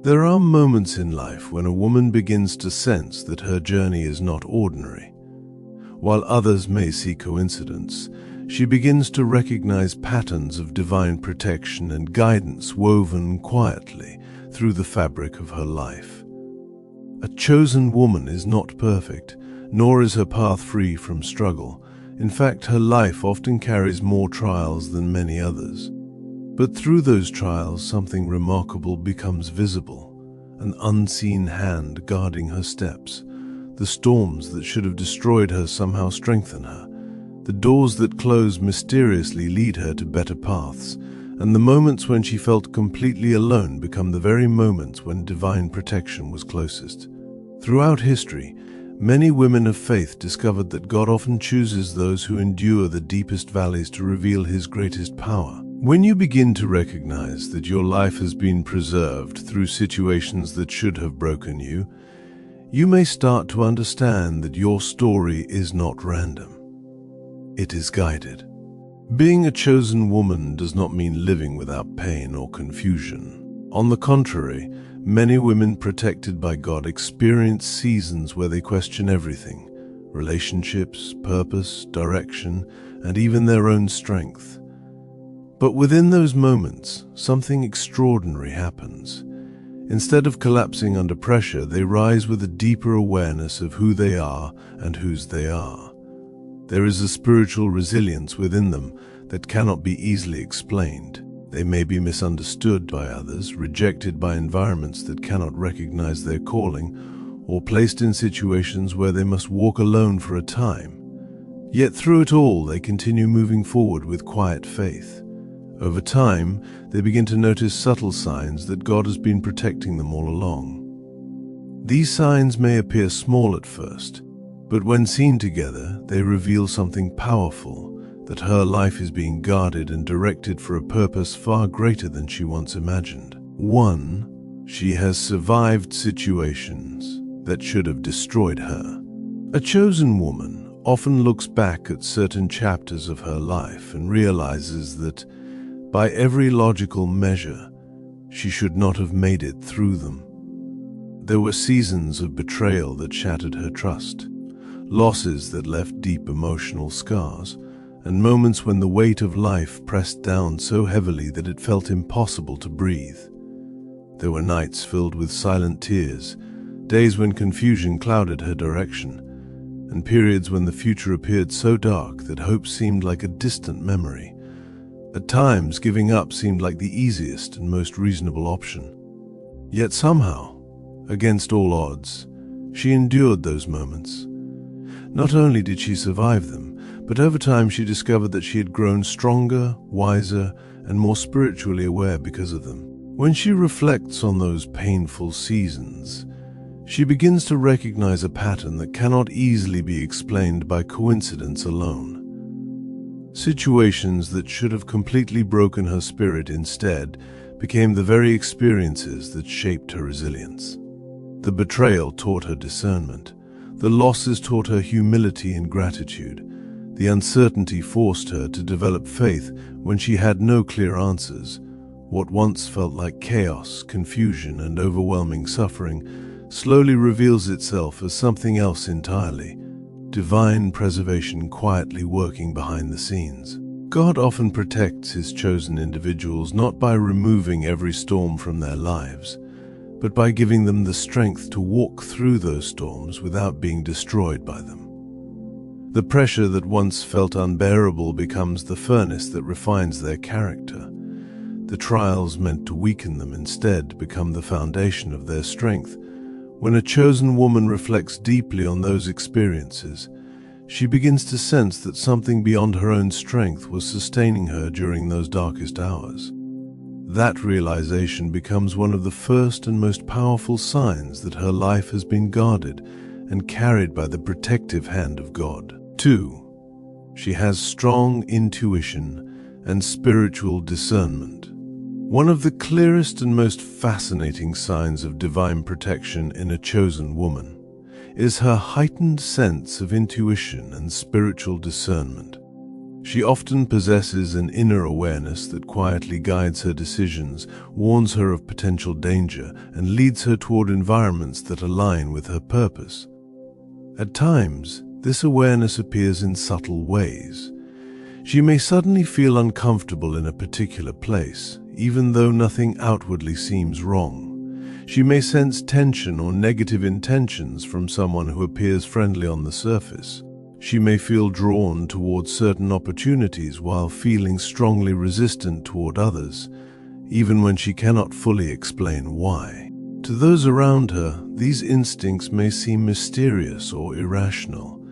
There are moments in life when a woman begins to sense that her journey is not ordinary. While others may see coincidence, she begins to recognize patterns of divine protection and guidance woven quietly through the fabric of her life. A chosen woman is not perfect, nor is her path free from struggle. In fact, her life often carries more trials than many others. But through those trials, something remarkable becomes visible, an unseen hand guarding her steps. The storms that should have destroyed her somehow strengthen her. The doors that close mysteriously lead her to better paths, and the moments when she felt completely alone become the very moments when divine protection was closest. Throughout history, many women of faith discovered that God often chooses those who endure the deepest valleys to reveal His greatest power. When you begin to recognize that your life has been preserved through situations that should have broken you, you may start to understand that your story is not random. It is guided. Being a chosen woman does not mean living without pain or confusion. On the contrary, many women protected by God experience seasons where they question everything: relationships, purpose, direction, and even their own strength. But within those moments, something extraordinary happens. Instead of collapsing under pressure, they rise with a deeper awareness of who they are and whose they are. There is a spiritual resilience within them that cannot be easily explained. They may be misunderstood by others, rejected by environments that cannot recognize their calling, or placed in situations where they must walk alone for a time. Yet through it all, they continue moving forward with quiet faith. Over time, they begin to notice subtle signs that God has been protecting them all along. These signs may appear small at first, but when seen together, they reveal something powerful, that her life is being guarded and directed for a purpose far greater than she once imagined. 1. She has survived situations that should have destroyed her. A chosen woman often looks back at certain chapters of her life and realizes that, by every logical measure, she should not have made it through them. There were seasons of betrayal that shattered her trust, losses that left deep emotional scars, and moments when the weight of life pressed down so heavily that it felt impossible to breathe. There were nights filled with silent tears, days when confusion clouded her direction, and periods when the future appeared so dark that hope seemed like a distant memory. At times, giving up seemed like the easiest and most reasonable option. Yet somehow, against all odds, she endured those moments. Not only did she survive them, but over time she discovered that she had grown stronger, wiser, and more spiritually aware because of them. When she reflects on those painful seasons, she begins to recognize a pattern that cannot easily be explained by coincidence alone. Situations that should have completely broken her spirit instead became the very experiences that shaped her resilience. The betrayal taught her discernment. The losses taught her humility and gratitude. The uncertainty forced her to develop faith when she had no clear answers. What once felt like chaos, confusion, and overwhelming suffering slowly reveals itself as something else entirely: divine preservation quietly working behind the scenes. God often protects His chosen individuals not by removing every storm from their lives, but by giving them the strength to walk through those storms without being destroyed by them. The pressure that once felt unbearable becomes the furnace that refines their character. The trials meant to weaken them instead become the foundation of their strength. When a chosen woman reflects deeply on those experiences, she begins to sense that something beyond her own strength was sustaining her during those darkest hours. That realization becomes one of the first and most powerful signs that her life has been guarded and carried by the protective hand of God. 2. She has strong intuition and spiritual discernment. One of the clearest and most fascinating signs of divine protection in a chosen woman is her heightened sense of intuition and spiritual discernment. She often possesses an inner awareness that quietly guides her decisions, warns her of potential danger, and leads her toward environments that align with her purpose. At times, this awareness appears in subtle ways. She may suddenly feel uncomfortable in a particular place, even though nothing outwardly seems wrong. She may sense tension or negative intentions from someone who appears friendly on the surface. She may feel drawn towards certain opportunities while feeling strongly resistant toward others, even when she cannot fully explain why. To those around her, these instincts may seem mysterious or irrational.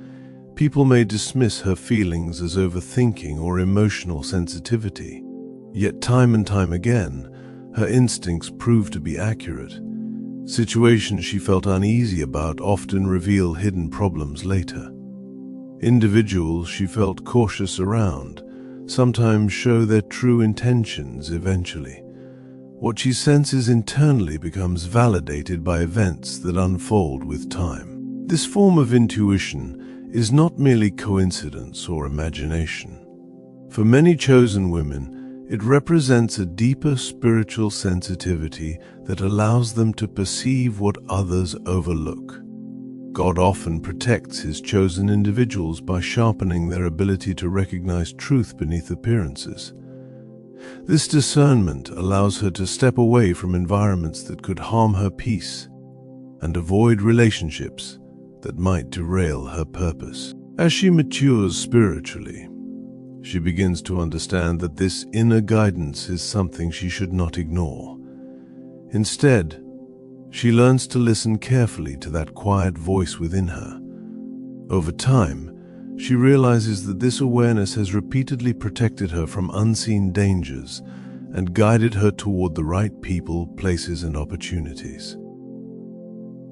People may dismiss her feelings as overthinking or emotional sensitivity. Yet time and time again, her instincts prove to be accurate. Situations she felt uneasy about often reveal hidden problems later. Individuals she felt cautious around sometimes show their true intentions eventually. What she senses internally becomes validated by events that unfold with time. This form of intuition is not merely coincidence or imagination. For many chosen women, it represents a deeper spiritual sensitivity that allows them to perceive what others overlook. God often protects His chosen individuals by sharpening their ability to recognize truth beneath appearances. This discernment allows her to step away from environments that could harm her peace and avoid relationships that might derail her purpose. As she matures spiritually, she begins to understand that this inner guidance is something she should not ignore. Instead, she learns to listen carefully to that quiet voice within her. Over time, she realizes that this awareness has repeatedly protected her from unseen dangers and guided her toward the right people, places, and opportunities.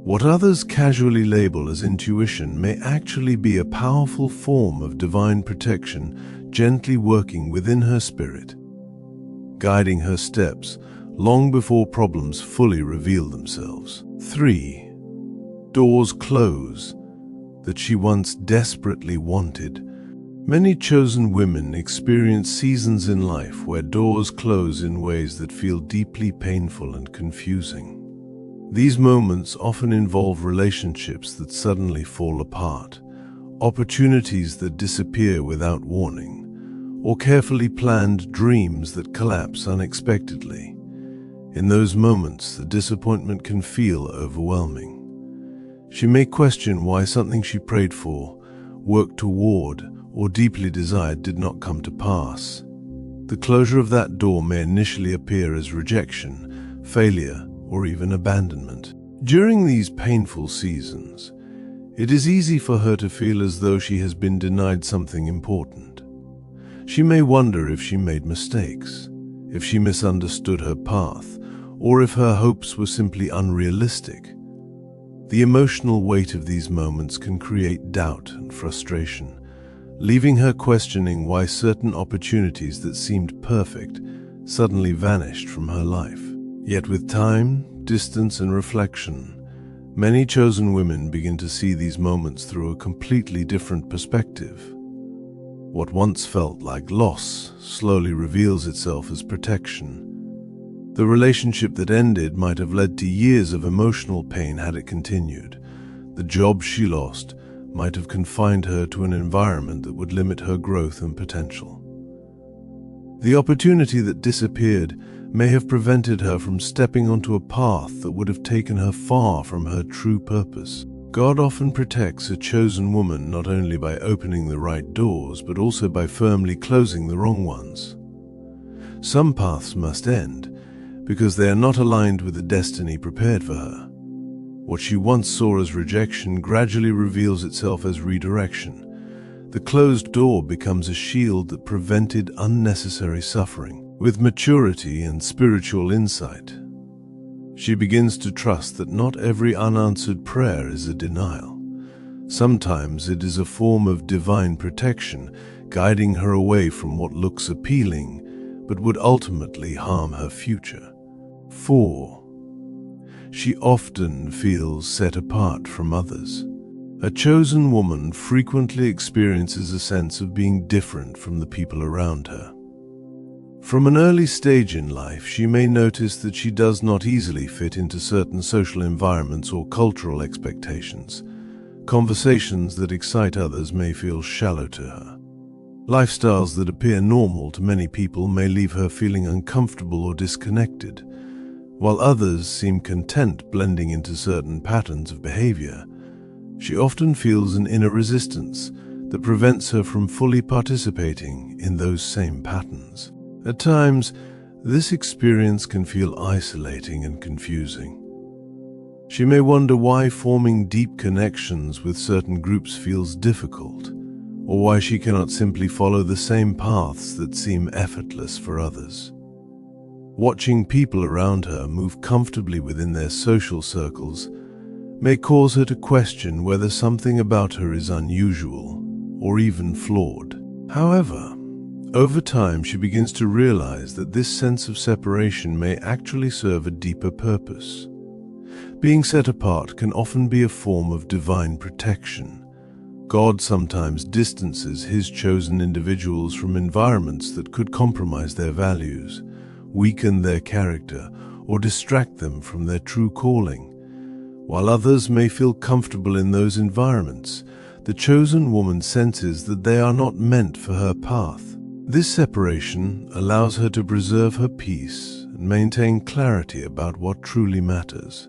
What others casually label as intuition may actually be a powerful form of divine protection, gently working within her spirit, guiding her steps long before problems fully reveal themselves. 3. Doors close that she once desperately wanted. Many chosen women experience seasons in life where doors close in ways that feel deeply painful and confusing. These moments often involve relationships that suddenly fall apart, opportunities that disappear without warning, or carefully planned dreams that collapse unexpectedly. In those moments, the disappointment can feel overwhelming. She may question why something she prayed for, worked toward, or deeply desired did not come to pass. The closure of that door may initially appear as rejection, failure, or even abandonment. During these painful seasons, it is easy for her to feel as though she has been denied something important. She may wonder if she made mistakes, if she misunderstood her path, or if her hopes were simply unrealistic. The emotional weight of these moments can create doubt and frustration, leaving her questioning why certain opportunities that seemed perfect suddenly vanished from her life. Yet with time, distance, and reflection, many chosen women begin to see these moments through a completely different perspective. What once felt like loss slowly reveals itself as protection. The relationship that ended might have led to years of emotional pain had it continued. The job she lost might have confined her to an environment that would limit her growth and potential. The opportunity that disappeared may have prevented her from stepping onto a path that would have taken her far from her true purpose. God often protects a chosen woman not only by opening the right doors, but also by firmly closing the wrong ones. Some paths must end because they are not aligned with the destiny prepared for her. What she once saw as rejection gradually reveals itself as redirection. The closed door becomes a shield that prevented unnecessary suffering. With maturity and spiritual insight, she begins to trust that not every unanswered prayer is a denial. Sometimes it is a form of divine protection, guiding her away from what looks appealing but would ultimately harm her future. 4. She often feels set apart from others. A chosen woman frequently experiences a sense of being different from the people around her. From an early stage in life, she may notice that she does not easily fit into certain social environments or cultural expectations. Conversations that excite others may feel shallow to her. Lifestyles that appear normal to many people may leave her feeling uncomfortable or disconnected, while others seem content blending into certain patterns of behavior. She often feels an inner resistance that prevents her from fully participating in those same patterns. At times, this experience can feel isolating and confusing. She may wonder why forming deep connections with certain groups feels difficult, or why she cannot simply follow the same paths that seem effortless for others. Watching people around her move comfortably within their social circles may cause her to question whether something about her is unusual or even flawed. However, over time she begins to realize that this sense of separation may actually serve a deeper purpose. Being set apart can often be a form of divine protection. God sometimes distances His chosen individuals from environments that could compromise their values, weaken their character, or distract them from their true calling. While others may feel comfortable in those environments, the chosen woman senses that they are not meant for her path. This separation allows her to preserve her peace and maintain clarity about what truly matters.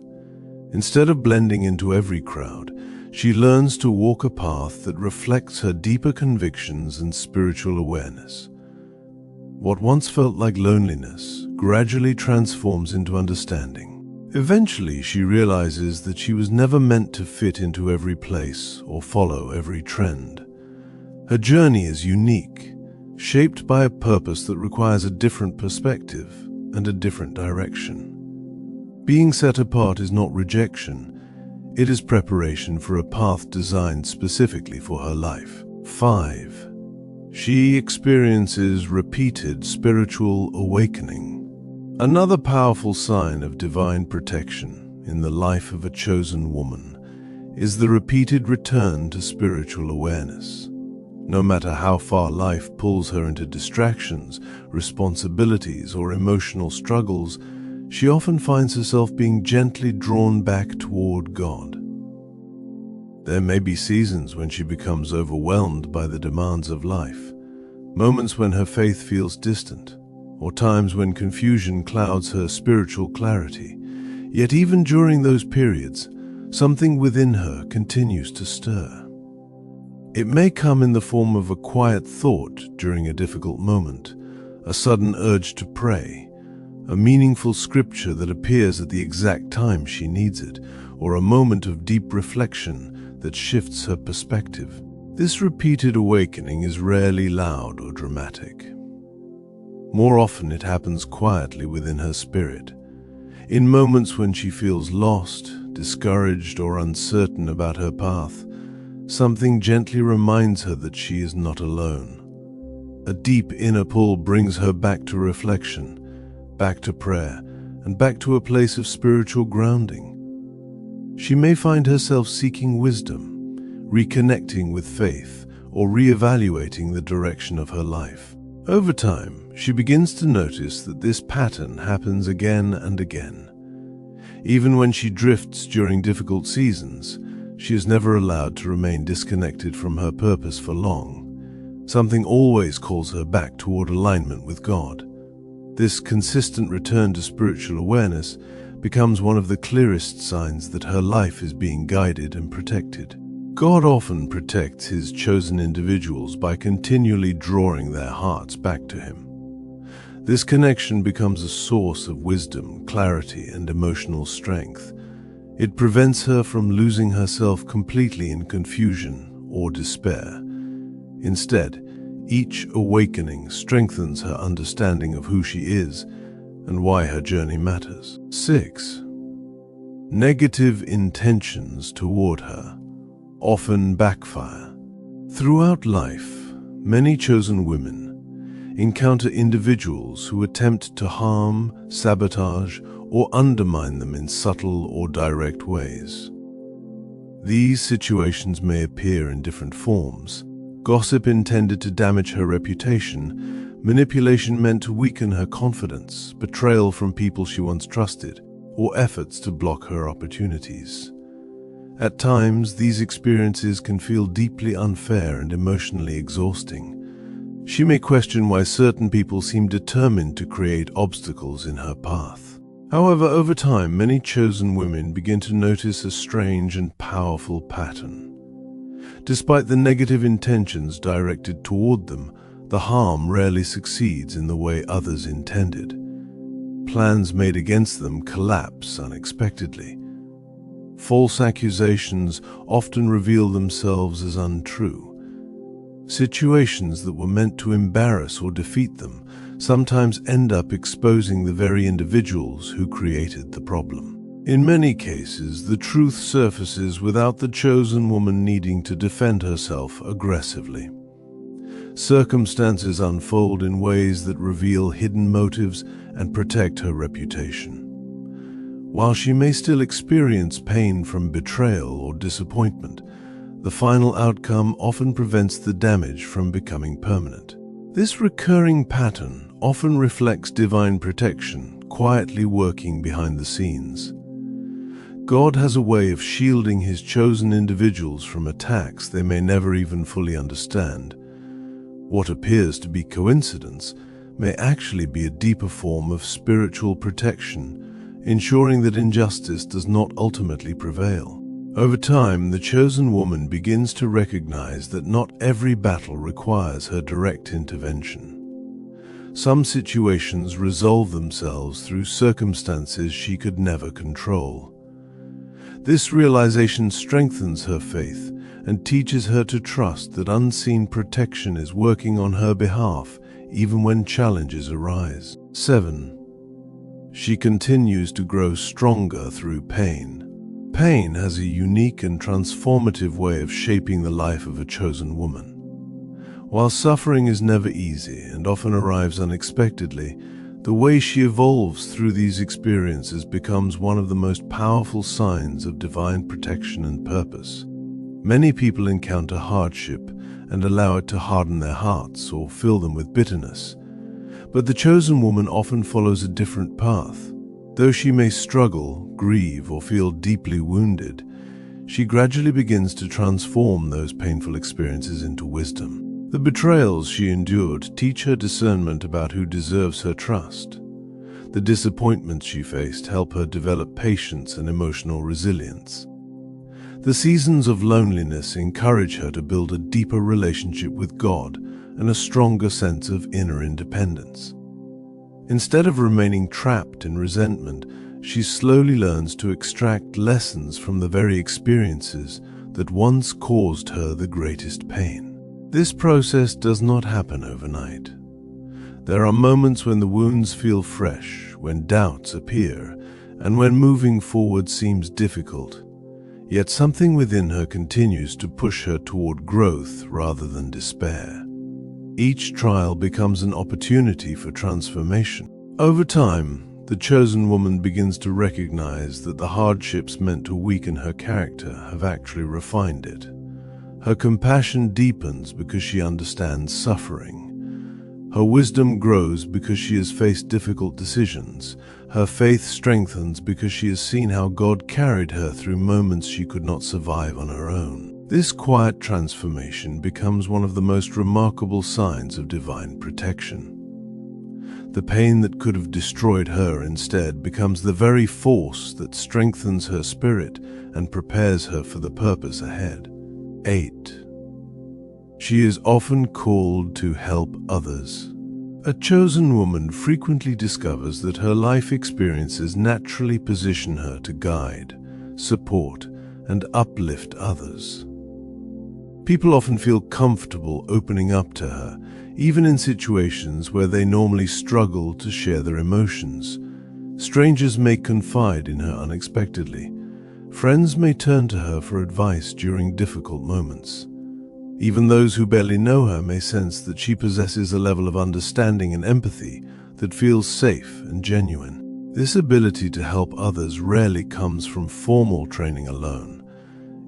Instead of blending into every crowd, she learns to walk a path that reflects her deeper convictions and spiritual awareness. What once felt like loneliness gradually transforms into understanding. Eventually, she realizes that she was never meant to fit into every place or follow every trend. Her journey is unique, shaped by a purpose that requires a different perspective and a different direction. Being set apart is not rejection, it is preparation for a path designed specifically for her life. 5. She experiences repeated spiritual awakening. Another powerful sign of divine protection in the life of a chosen woman is the repeated return to spiritual awareness. No matter how far life pulls her into distractions, responsibilities, or emotional struggles, she often finds herself being gently drawn back toward God. There may be seasons when she becomes overwhelmed by the demands of life, moments when her faith feels distant, or times when confusion clouds her spiritual clarity. Yet even during those periods, something within her continues to stir. It may come in the form of a quiet thought during a difficult moment, a sudden urge to pray, a meaningful scripture that appears at the exact time she needs it, or a moment of deep reflection that shifts her perspective. This repeated awakening is rarely loud or dramatic. More often it happens quietly within her spirit, in moments when she feels lost, discouraged, or uncertain about her path. Something gently reminds her that she is not alone. A deep inner pull brings her back to reflection, back to prayer, and back to a place of spiritual grounding. She may find herself seeking wisdom, reconnecting with faith, or reevaluating the direction of her life. Over time, she begins to notice that this pattern happens again and again. Even when she drifts during difficult seasons, she is never allowed to remain disconnected from her purpose for long. Something always calls her back toward alignment with God. This consistent return to spiritual awareness becomes one of the clearest signs that her life is being guided and protected. God often protects His chosen individuals by continually drawing their hearts back to Him. This connection becomes a source of wisdom, clarity, and emotional strength. It prevents her from losing herself completely in confusion or despair. Instead, each awakening strengthens her understanding of who she is and why her journey matters. 6. Negative intentions toward her often backfire. Throughout life, many chosen women encounter individuals who attempt to harm, sabotage, or undermine them in subtle or direct ways. These situations may appear in different forms: gossip intended to damage her reputation, manipulation meant to weaken her confidence, betrayal from people she once trusted, or efforts to block her opportunities. At times, these experiences can feel deeply unfair and emotionally exhausting. She may question why certain people seem determined to create obstacles in her path. However, over time, many chosen women begin to notice a strange and powerful pattern. Despite the negative intentions directed toward them, the harm rarely succeeds in the way others intended. Plans made against them collapse unexpectedly. False accusations often reveal themselves as untrue. Situations that were meant to embarrass or defeat them sometimes end up exposing the very individuals who created the problem. In many cases, the truth surfaces without the chosen woman needing to defend herself aggressively. Circumstances unfold in ways that reveal hidden motives and protect her reputation. While she may still experience pain from betrayal or disappointment, the final outcome often prevents the damage from becoming permanent. This recurring pattern often reflects divine protection, quietly working behind the scenes. God has a way of shielding His chosen individuals from attacks they may never even fully understand. What appears to be coincidence may actually be a deeper form of spiritual protection, ensuring that injustice does not ultimately prevail. Over time, the chosen woman begins to recognize that not every battle requires her direct intervention. Some situations resolve themselves through circumstances she could never control. This realization strengthens her faith and teaches her to trust that unseen protection is working on her behalf even when challenges arise. 7. She continues to grow stronger through pain. Pain has a unique and transformative way of shaping the life of a chosen woman. While suffering is never easy and often arrives unexpectedly, the way she evolves through these experiences becomes one of the most powerful signs of divine protection and purpose. Many people encounter hardship and allow it to harden their hearts or fill them with bitterness. But the chosen woman often follows a different path. Though she may struggle, grieve, or feel deeply wounded, she gradually begins to transform those painful experiences into wisdom. The betrayals she endured teach her discernment about who deserves her trust. The disappointments she faced help her develop patience and emotional resilience. The seasons of loneliness encourage her to build a deeper relationship with God and a stronger sense of inner independence. Instead of remaining trapped in resentment, she slowly learns to extract lessons from the very experiences that once caused her the greatest pain. This process does not happen overnight. There are moments when the wounds feel fresh, when doubts appear, and when moving forward seems difficult. Yet something within her continues to push her toward growth rather than despair. Each trial becomes an opportunity for transformation. Over time, the chosen woman begins to recognize that the hardships meant to weaken her character have actually refined it. Her compassion deepens because she understands suffering. Her wisdom grows because she has faced difficult decisions. Her faith strengthens because she has seen how God carried her through moments she could not survive on her own. This quiet transformation becomes one of the most remarkable signs of divine protection. The pain that could have destroyed her instead becomes the very force that strengthens her spirit and prepares her for the purpose ahead. 8. She is often called to help others. A chosen woman frequently discovers that her life experiences naturally position her to guide, support, and uplift others. People often feel comfortable opening up to her, even in situations where they normally struggle to share their emotions. Strangers may confide in her unexpectedly. Friends may turn to her for advice during difficult moments. Even those who barely know her may sense that she possesses a level of understanding and empathy that feels safe and genuine. This ability to help others rarely comes from formal training alone.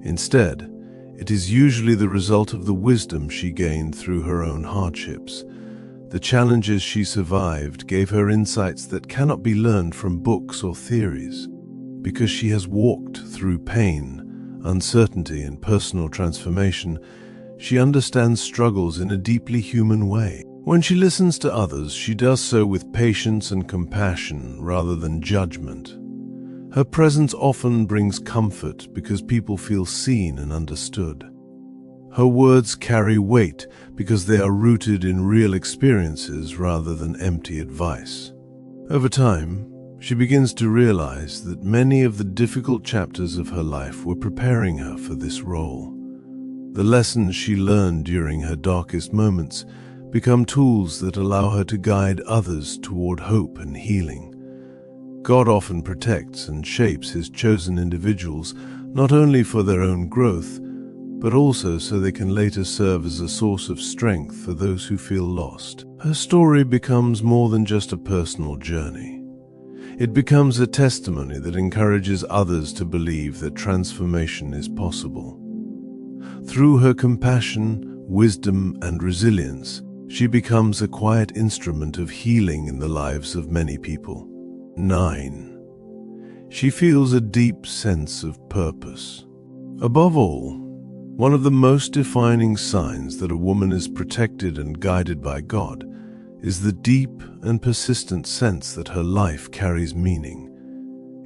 Instead, it is usually the result of the wisdom she gained through her own hardships. The challenges she survived gave her insights that cannot be learned from books or theories. Because she has walked through pain, uncertainty, and personal transformation, she understands struggles in a deeply human way. When she listens to others, she does so with patience and compassion rather than judgment. Her presence often brings comfort because people feel seen and understood. Her words carry weight because they are rooted in real experiences rather than empty advice. Over time, she begins to realize that many of the difficult chapters of her life were preparing her for this role. The lessons she learned during her darkest moments become tools that allow her to guide others toward hope and healing. God often protects and shapes His chosen individuals not only for their own growth, but also so they can later serve as a source of strength for those who feel lost. Her story becomes more than just a personal journey. It becomes a testimony that encourages others to believe that transformation is possible. Through her compassion, wisdom, and resilience, she becomes a quiet instrument of healing in the lives of many people. 9. She feels a deep sense of purpose. Above all, one of the most defining signs that a woman is protected and guided by God is the deep and persistent sense that her life carries meaning.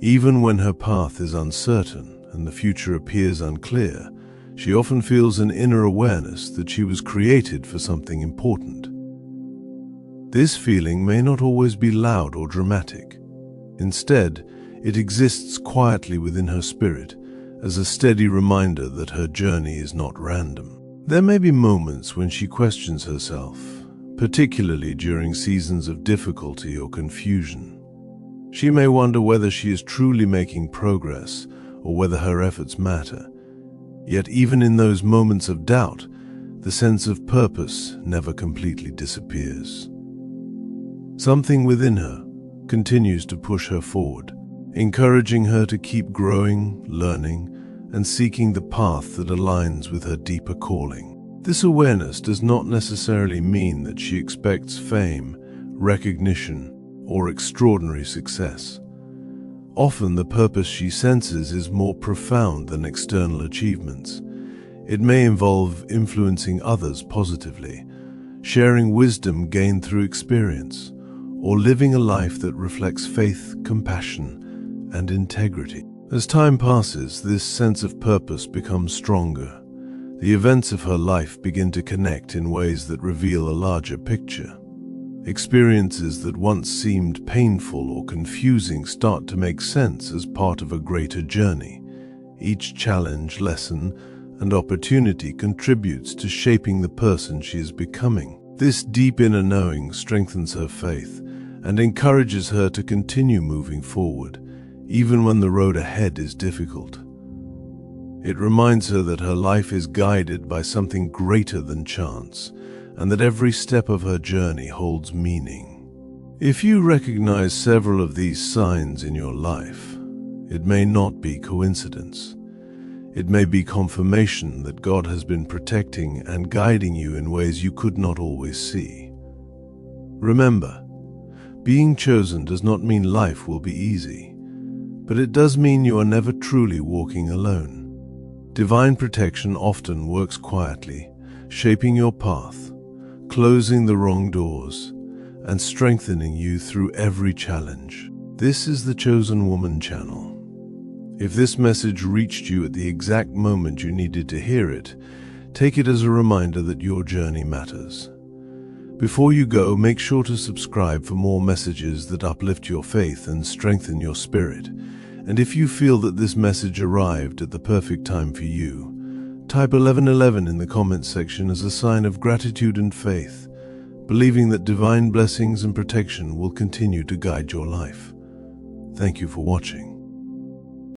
Even when her path is uncertain and the future appears unclear, she often feels an inner awareness that she was created for something important. This feeling may not always be loud or dramatic. Instead, it exists quietly within her spirit as a steady reminder that her journey is not random. There may be moments when she questions herself, particularly during seasons of difficulty or confusion. She may wonder whether she is truly making progress or whether her efforts matter. Yet even in those moments of doubt, the sense of purpose never completely disappears. Something within her continues to push her forward, encouraging her to keep growing, learning, and seeking the path that aligns with her deeper calling. This awareness does not necessarily mean that she expects fame, recognition, or extraordinary success. Often the purpose she senses is more profound than external achievements. It may involve influencing others positively, sharing wisdom gained through experience, or living a life that reflects faith, compassion, and integrity. As time passes, this sense of purpose becomes stronger. The events of her life begin to connect in ways that reveal a larger picture. Experiences that once seemed painful or confusing start to make sense as part of a greater journey. Each challenge, lesson, and opportunity contributes to shaping the person she is becoming. This deep inner knowing strengthens her faith and encourages her to continue moving forward, even when the road ahead is difficult. It reminds her that her life is guided by something greater than chance, and that every step of her journey holds meaning. If you recognize several of these signs in your life, it may not be coincidence. It may be confirmation that God has been protecting and guiding you in ways you could not always see. Remember, being chosen does not mean life will be easy, but it does mean you are never truly walking alone. Divine protection often works quietly, shaping your path, closing the wrong doors, and strengthening you through every challenge. This is the Chosen Woman channel. If this message reached you at the exact moment you needed to hear it, take it as a reminder that your journey matters. Before you go, make sure to subscribe for more messages that uplift your faith and strengthen your spirit. And if you feel that this message arrived at the perfect time for you, type 1111 in the comments section as a sign of gratitude and faith, believing that divine blessings and protection will continue to guide your life. Thank you for watching.